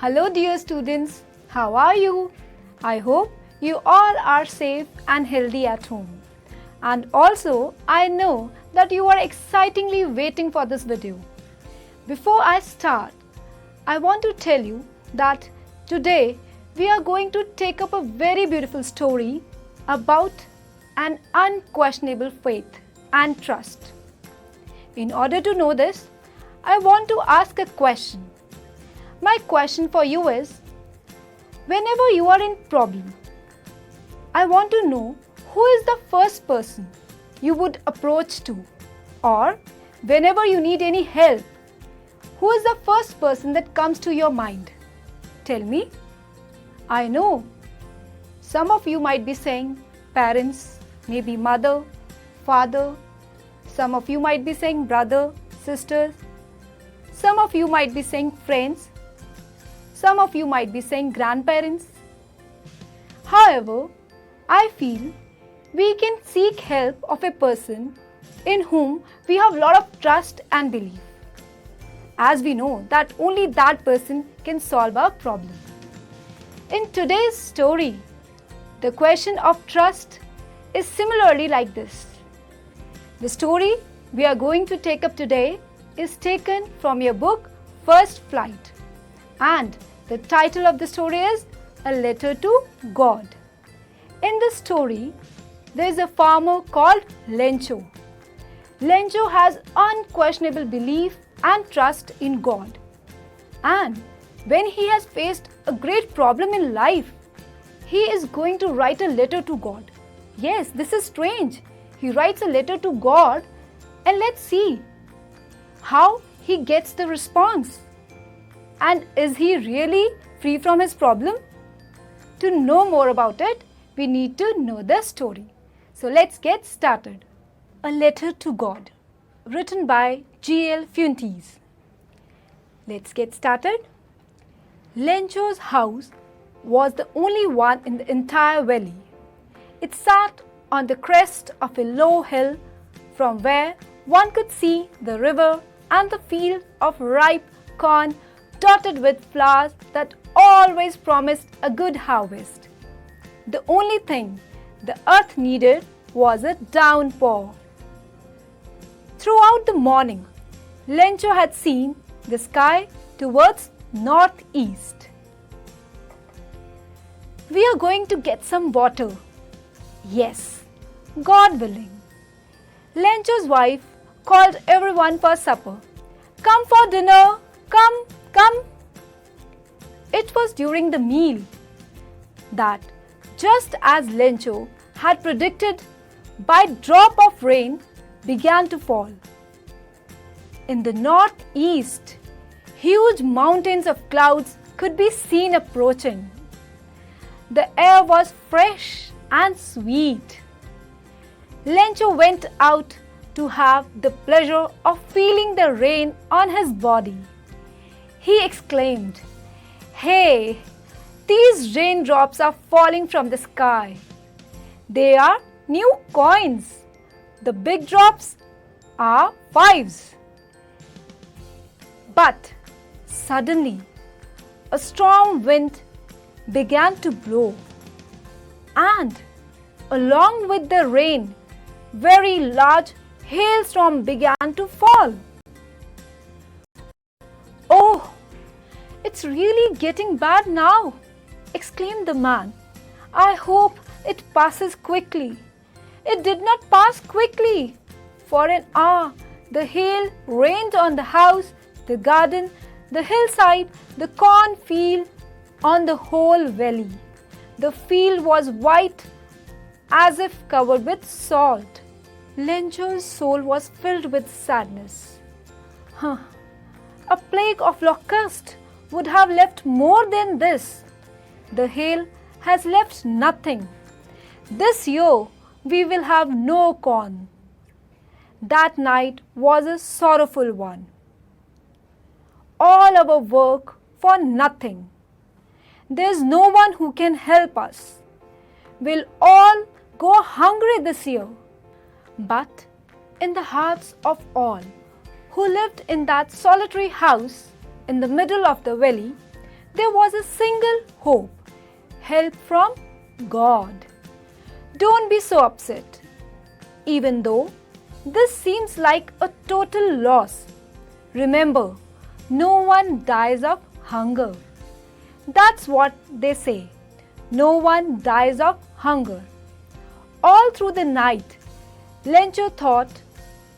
Hello dear students, how are you? I hope you all are safe and healthy at home. And also, I know that you are excitingly waiting for this video. Before I start, I want to tell you that today we are going to take up a very beautiful story about an unquestionable faith and trust. In order to know this, I want to ask a question. My question for you is, whenever you are in problem, I want to know who is the first person you would approach to, or whenever you need any help, who is the first person that comes to your mind? Tell me. I know some of you might be saying parents, maybe mother, father. Some of you might be saying brother, sisters. Some of you might be saying friends. Some of you might be saying grandparents. However, I feel we can seek help of a person in whom we have a lot of trust and belief, as we know that only that person can solve our problem. In today's story, the question of trust is similarly like this. The story we are going to take up today is taken from your book First Flight, and the title of the story is A Letter to God. In the story, there is a farmer called Lencho. Lencho has unquestionable belief and trust in God. And when he has faced a great problem in life, he is going to write a letter to God. Yes, this is strange. He writes a letter to God, and let's see how he gets the response. And is he really free from his problem? To know more about it, we need to know the story. So let's get started. A Letter to God, written by G.L. Fuentes. Let's get started. Lencho's house was the only one in the entire valley. It sat on the crest of a low hill from where one could see the river and the field of ripe corn dotted with flowers that always promised a good harvest. The only thing the earth needed was a downpour. Throughout the morning, Lencho had seen the sky towards northeast. We are going to get some water. Yes, God willing. Lencho's wife called everyone for supper. Come for dinner, come. It was during the meal that, just as Lencho had predicted, by drop of rain began to fall. In the northeast, huge mountains of clouds could be seen approaching. The air was fresh and sweet. Lencho went out to have the pleasure of feeling the rain on his body. He exclaimed, "Hey, these raindrops are falling from the sky. They are new coins. The big drops are fives." But suddenly, a strong wind began to blow, and along with the rain, very large hailstorm began to fall. "Oh, it's really getting bad now," exclaimed the man. "I hope it passes quickly." It did not pass quickly. For an hour, the hail rained on the house, the garden, the hillside, the cornfield, on the whole valley. The field was white as if covered with salt. Lencho's soul was filled with sadness. A plague of locusts would have left more than this. The hail has left nothing. This year we will have no corn. That night was a sorrowful one. All our work for nothing. There is no one who can help us. We'll all go hungry this year. But in the hearts of all who lived in that solitary house in the middle of the valley, there was a single hope: help from God. Don't be so upset. Even though this seems like a total loss, remember, no one dies of hunger. That's what they say. No one dies of hunger. All through the night, Lencho thought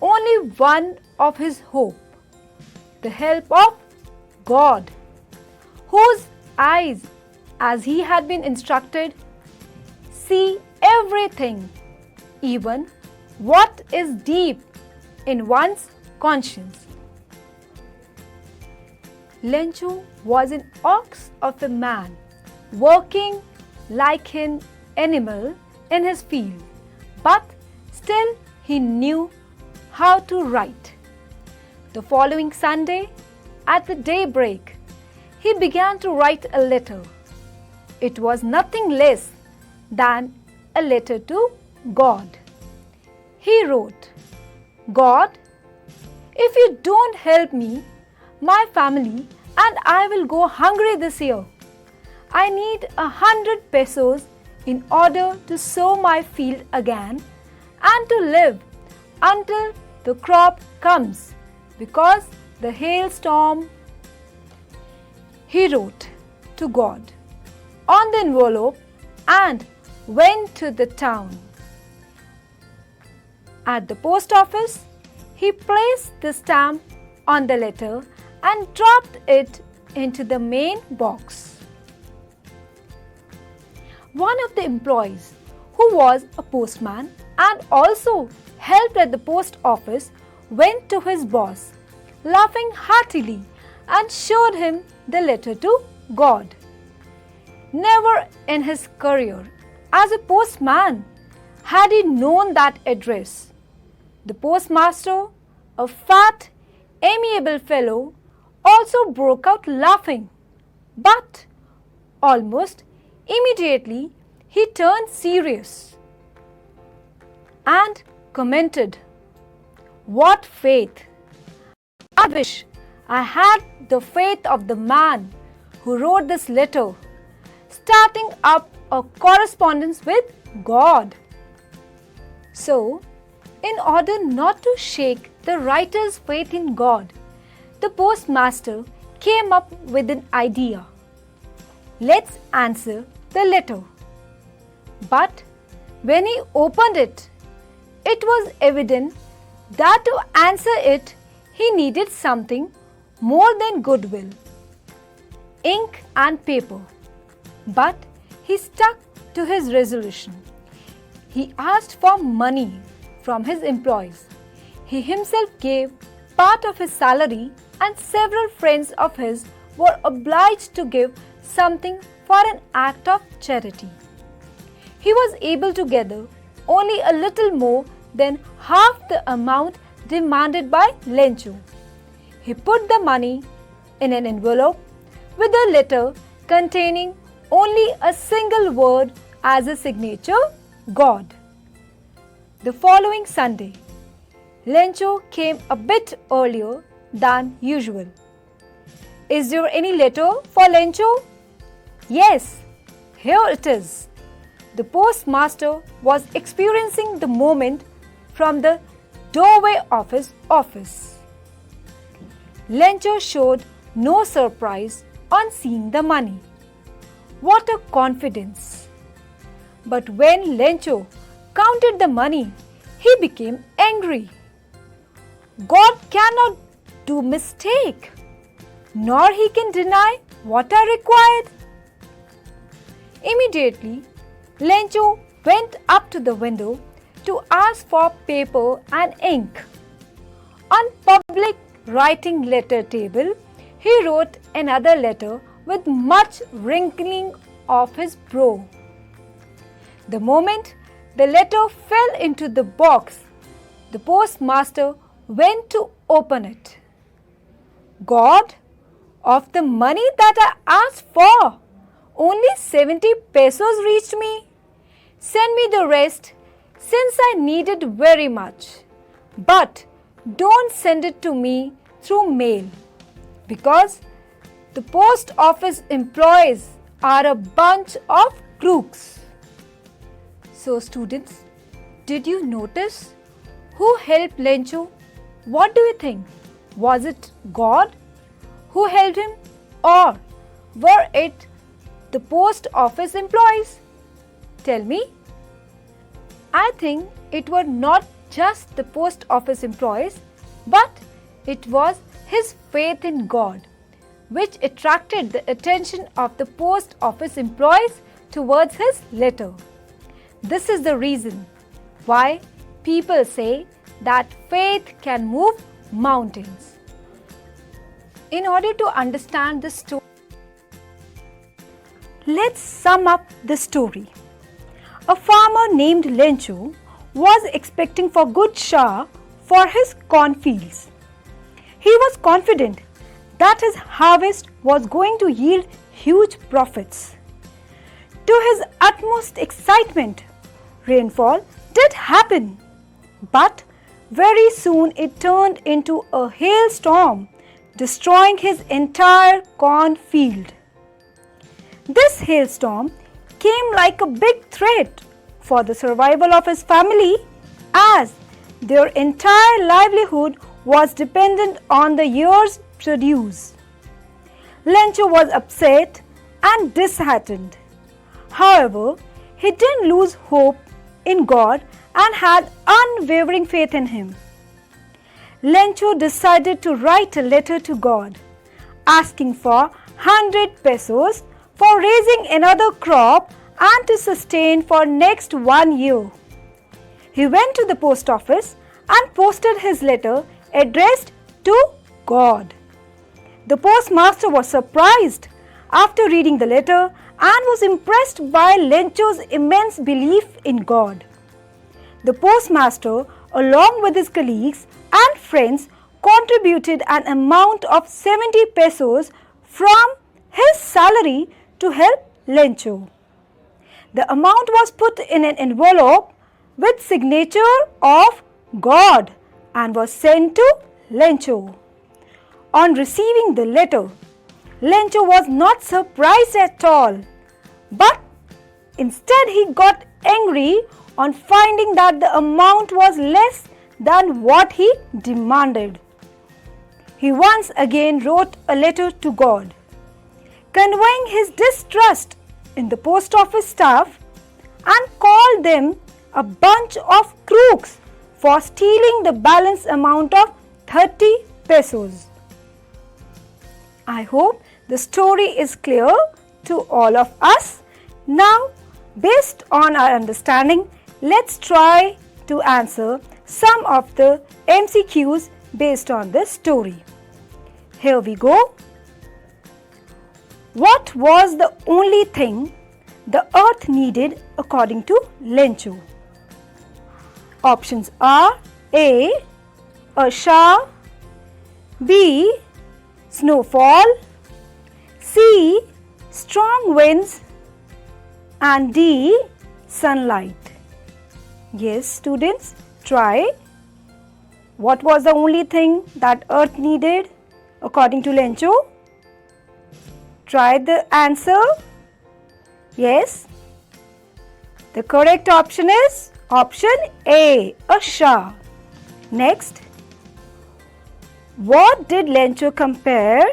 only one of his hope: the help of God, whose eyes, as he had been instructed, see everything, even what is deep in one's conscience. Lencho was an ox of a man, working like an animal in his field, but still he knew how to write. The following Sunday, at the daybreak, he began to write a letter. It was nothing less than a letter to God. He wrote, "God, if you don't help me, my family and I will go hungry this year. I need 100 pesos in order to sow my field again and to live until the crop comes, because the hailstorm." He wrote to God on the envelope and went to the town. At the post office, he placed the stamp on the letter and dropped it into the main box. One of the employees, who was a postman and also helped at the post office, went to his boss, laughing heartily, and showed him the letter to God. Never in his career as a postman had he known that address. The postmaster, a fat, amiable fellow, also broke out laughing, but almost immediately he turned serious and commented, "What faith! I wish I had the faith of the man who wrote this letter, starting up a correspondence with God." So, in order not to shake the writer's faith in God, the postmaster came up with an idea. Let's answer the letter. But when he opened it, it was evident that to answer it, he needed something more than goodwill, ink and paper. But he stuck to his resolution. He asked for money from his employees. He himself gave part of his salary, and several friends of his were obliged to give something for an act of charity. He was able to gather only a little more than half the amount demanded by Lencho. He put the money in an envelope with a letter containing only a single word as a signature: God. The following Sunday, Lencho came a bit earlier than usual. "Is there any letter for Lencho?" "Yes, here it is." The postmaster was experiencing the moment from the doorway of his office. Lencho showed no surprise on seeing the money. What a confidence! But when Lencho counted the money, he became angry. God cannot do mistake, nor he can deny what are required. Immediately, Lencho went up to the window to ask for paper and ink. On public writing letter table, he wrote another letter with much wrinkling of his brow. The moment the letter fell into the box, the postmaster went to open it. "God, of the money that I asked for, only 70 pesos reached me. Send me the rest, since I need it very much. But don't send it to me through mail, because the post office employees are a bunch of crooks. So students, did you notice who helped Lencho? What do you think? Was it God who helped him, or were it the post office employees? Tell me. I think it were not just the post office employees, but it was his faith in God which attracted the attention of the post office employees towards his letter. This is the reason why people say that faith can move mountains. In order to understand the story, let's sum up the story. A farmer named Lencho was expecting for good shower for his cornfields. He was confident that his harvest was going to yield huge profits. To his utmost excitement, rainfall did happen, but very soon it turned into a hailstorm, destroying his entire cornfield. This hailstorm came like a big threat for the survival of his family, as their entire livelihood was dependent on the year's produce. Lencho was upset and disheartened. However, he didn't lose hope in God and had unwavering faith in Him. Lencho decided to write a letter to God, asking for 100 pesos for raising another crop and to sustain for next 1 year. He went to the post office and posted his letter addressed to God. The postmaster was surprised after reading the letter and was impressed by Lencho's immense belief in God. The postmaster, along with his colleagues and friends, contributed an amount of 70 pesos from his salary to help Lencho. The amount was put in an envelope with signature of God and was sent to Lencho. On receiving the letter, Lencho was not surprised at all, but instead he got angry on finding that the amount was less than what he demanded. He once again wrote a letter to God, conveying his distrust in the post office staff and called them a bunch of crooks for stealing the balance amount of 30 pesos. I hope the story is clear to all of us. Now, based on our understanding, let's try to answer some of the MCQs based on this story. Here we go. What was the only thing the earth needed according to Lencho? Options are A. A shower, B. Snowfall, C. Strong winds, and D. Sunlight. Yes, students, try. What was the only thing that earth needed according to Lencho? Try the answer. Yes. The correct option is option A, a shower. Next, what did Lencho compare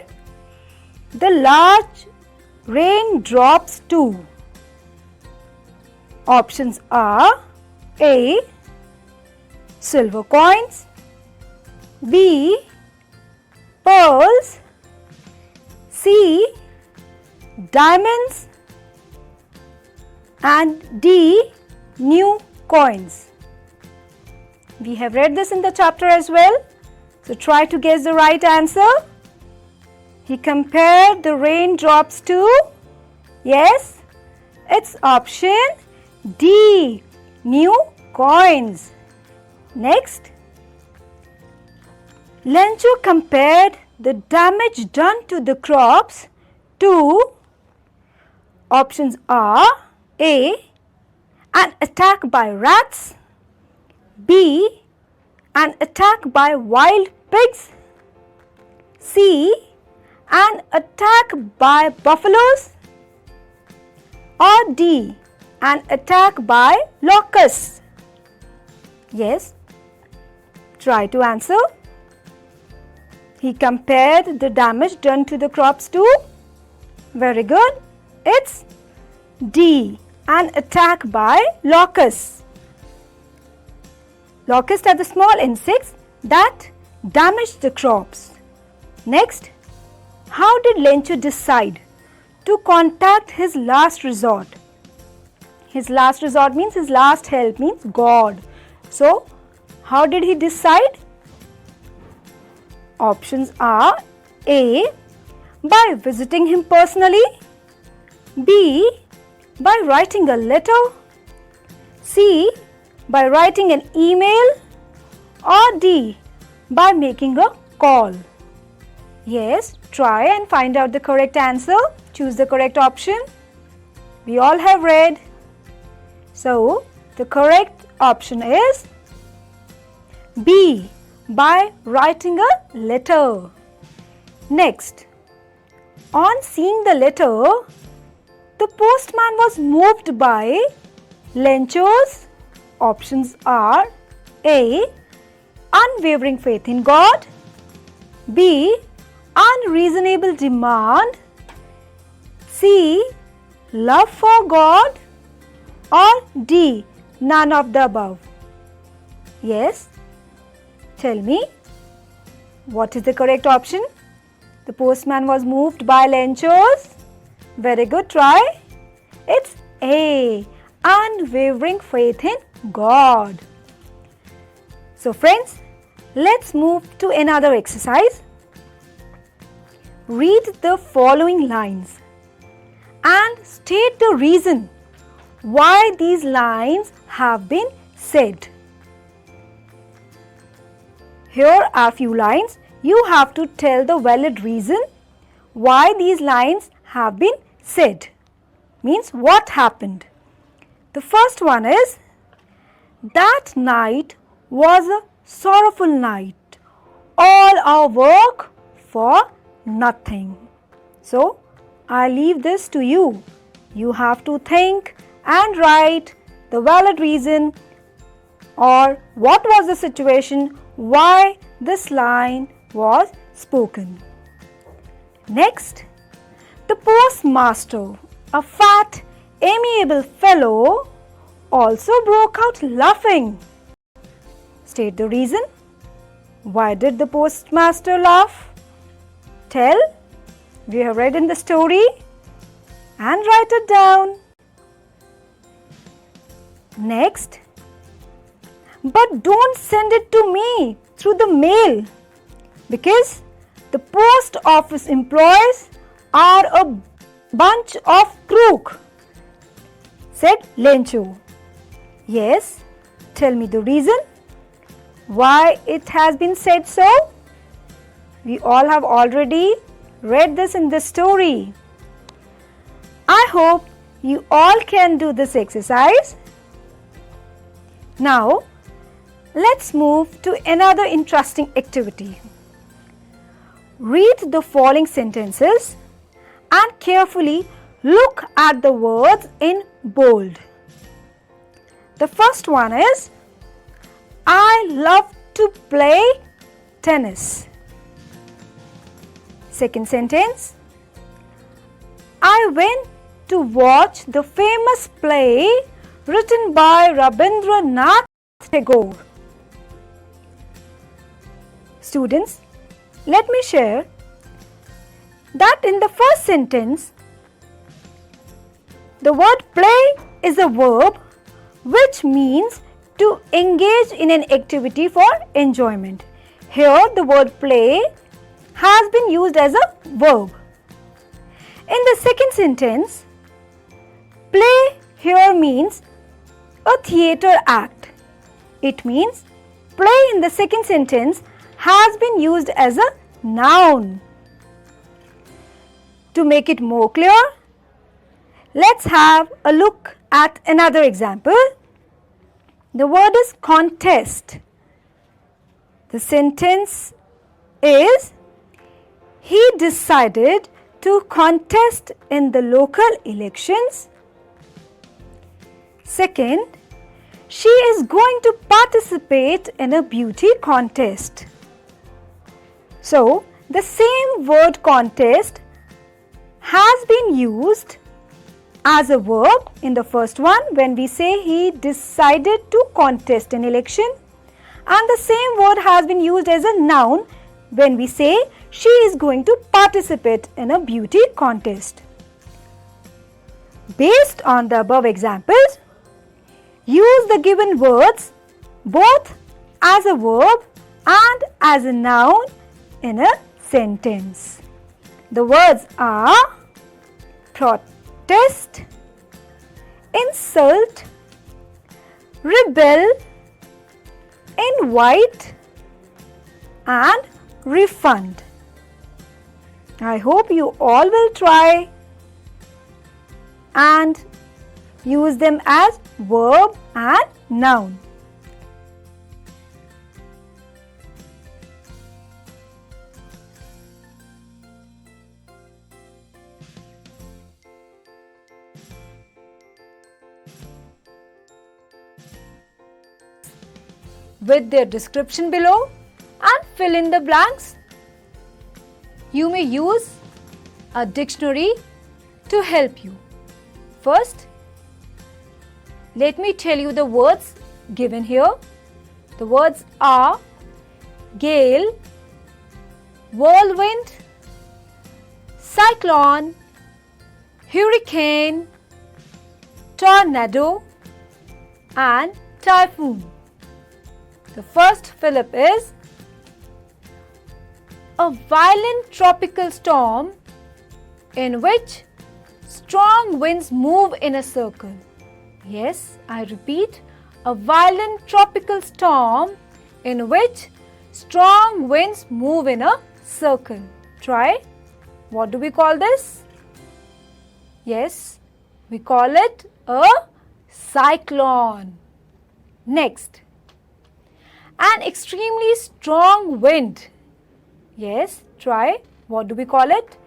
the large raindrops to? Options are A. Silver coins, B. Pearls, C. Diamonds, and D. New coins. We have read this in the chapter as well. So try to guess the right answer. He compared the raindrops to, yes, it's option D, new coins. Next, Lencho compared the damage done to the crops to, options are A, an attack by rats, B, an attack by wild pigs, C, an attack by buffaloes? Or D, an attack by locusts? Yes, try to answer. He compared the damage done to the crops to? Very good. It's D, an attack by locusts. Locusts are the small insects that damage the crops. Next, how did Lencho decide to contact his last resort? His last resort means his last help, means God. So, how did he decide? Options are A, by visiting him personally, B, by writing a letter, C, by writing an email, or D, by making a call. Yes, try and find out the correct answer. Choose the correct option. We all have read. So, the correct option is B, by writing a letter. Next, on seeing the letter, the postman was moved by Lencho's. Options are A, unwavering faith in God, B, unreasonable demand, C, love for God, or D, none of the above. Yes, tell me, what is the correct option? The postman was moved by Lencho's. Very good, try. It's A, unwavering faith in God. So friends, let's move to another exercise. Read the following lines and state the reason why these lines have been said. Here are few lines. You have to tell the valid reason why these lines have been said. Means what happened. The first one is, that night was a sorrowful night. All our work for nothing. So, I leave this to you. You have to think and write the valid reason or what was the situation why this line was spoken. Next, the postmaster, a fat, amiable fellow, also broke out laughing. State the reason. Why did the postmaster laugh? Tell. We have read in the story and write it down. Next, but don't send it to me through the mail because the post office employees are a bunch of crook, said Lencho. Yes, tell me the reason why it has been said so. We all have already read this in the story. I hope you all can do this exercise. Now, let's move to another interesting activity. Read the following sentences and carefully look at the words in bold. The first one is, I love to play tennis. Second sentence, I went to watch the famous play written by Rabindranath Tagore. Students, let me share that in the first sentence, the word play is a verb which means to engage in an activity for enjoyment. Here the word play has been used as a verb. In the second sentence, play here means a theatre act. It means play in the second sentence has been used as a noun. To make it more clear, let's have a look at another example. The word is contest. The sentence is, he decided to contest in the local elections. Second, she is going to participate in a beauty contest. So, the same word contest has been used as a verb in the first one when we say he decided to contest an election, and the same word has been used as a noun when we say she is going to participate in a beauty contest. Based on the above examples, use the given words both as a verb and as a noun in a sentence. The words are protest, insult, rebel, invite, and refund. I hope you all will try and use them as verb and noun. With their description below and fill in the blanks. You may use a dictionary to help you. First, let me tell you the words given here. The words are gale, whirlwind, cyclone, hurricane, tornado, and typhoon. The first fillip is a violent tropical storm in which strong winds move in a circle. Yes, I repeat, a violent tropical storm in which strong winds move in a circle. Try. What do we call this? Yes, we call it a cyclone. Next, an extremely strong wind. Yes, try. What do we call it?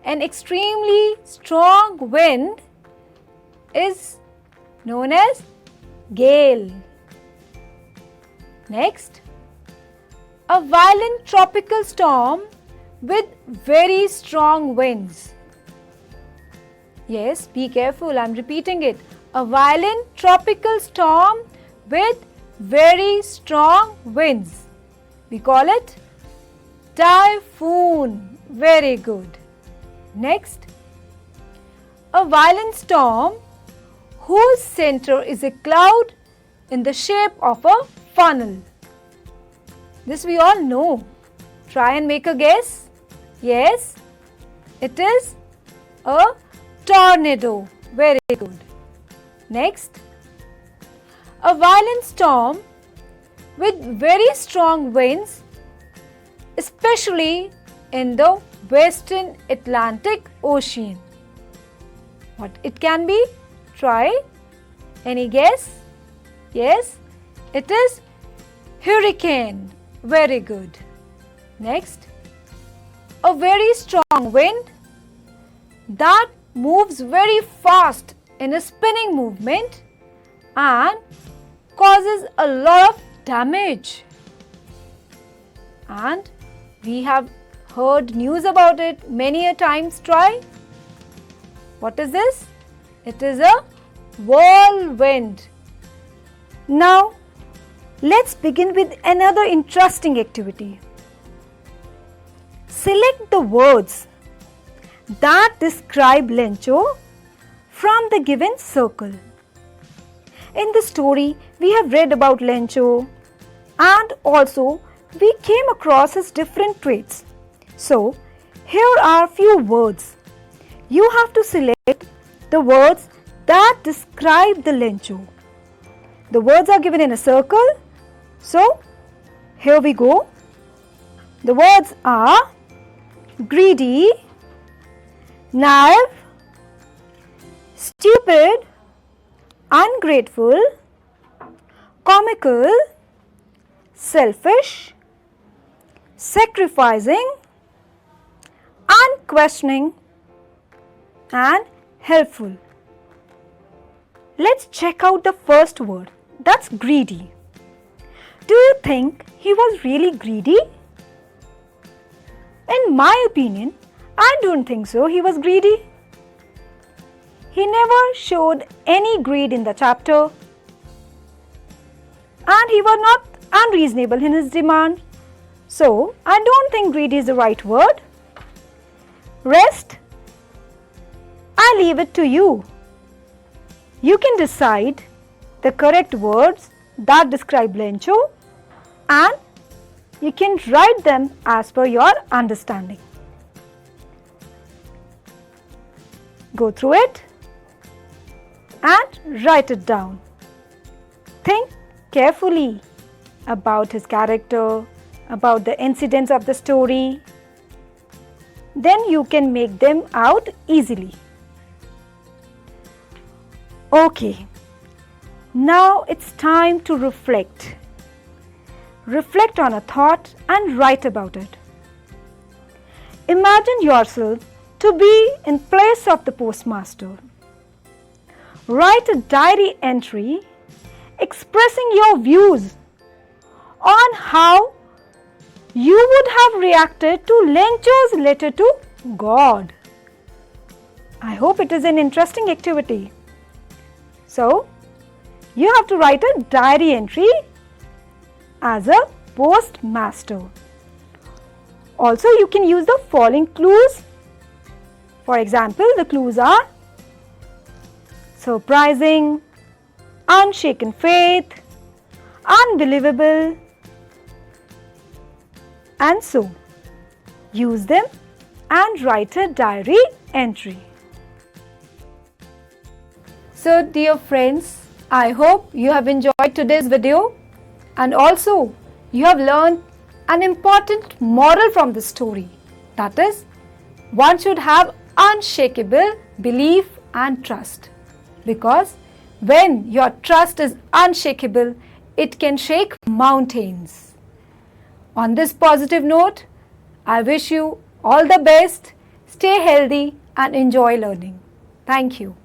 An extremely strong wind is known as gale. Next, a violent tropical storm with very strong winds. Yes, be careful, I am repeating it. A violent tropical storm with very strong winds. We call it typhoon. Very good. Next, a violent storm whose center is a cloud in the shape of a funnel. This we all know. Try and make a guess. Yes, it is a tornado. Very good. Next, a violent storm with very strong winds, especially in the Western Atlantic Ocean. What it can be? Try. Any guess? Yes, it is hurricane. Very good. Next, a very strong wind that moves very fast in a spinning movement and causes a lot of damage. And we have heard news about it many a times. Try. What is this? It is a whirlwind. Now, let's begin with another interesting activity. Select the words that describe Lencho from the given circle. In the story, we have read about Lencho and also we came across his different traits. So, here are few words. You have to select the words that describe the Lencho. The words are given in a circle. So, here we go. The words are greedy, naive, stupid, ungrateful, comical, selfish, sacrificing, and questioning and helpful. Let's check out the first word. That's greedy. Do you think he was really greedy? In my opinion, I don't think so. He was greedy. He never showed any greed in the chapter, and he was not unreasonable in his demand. So, I don't think greedy is the right word. Rest, I leave it to you. You can decide the correct words that describe Lencho, and you can write them as per your understanding. Go through it and write it down. Think carefully about his character, about the incidents of the story. Then you can make them out easily. Okay, now it's time to reflect. Reflect on a thought and write about it. Imagine yourself to be in place of the postmaster. Write a diary entry expressing your views on how you would have reacted to Lencho's letter to God. I hope it is an interesting activity. So, you have to write a diary entry as a postmaster. Also, you can use the following clues. For example, the clues are surprising, unshaken faith, unbelievable, and so. Use them and write a diary entry. So, dear friends, I hope you have enjoyed today's video, and also you have learned an important moral from the story. That is, one should have unshakable belief and trust, because when your trust is unshakable, it can shake mountains. On this positive note, I wish you all the best, stay healthy and enjoy learning. Thank you.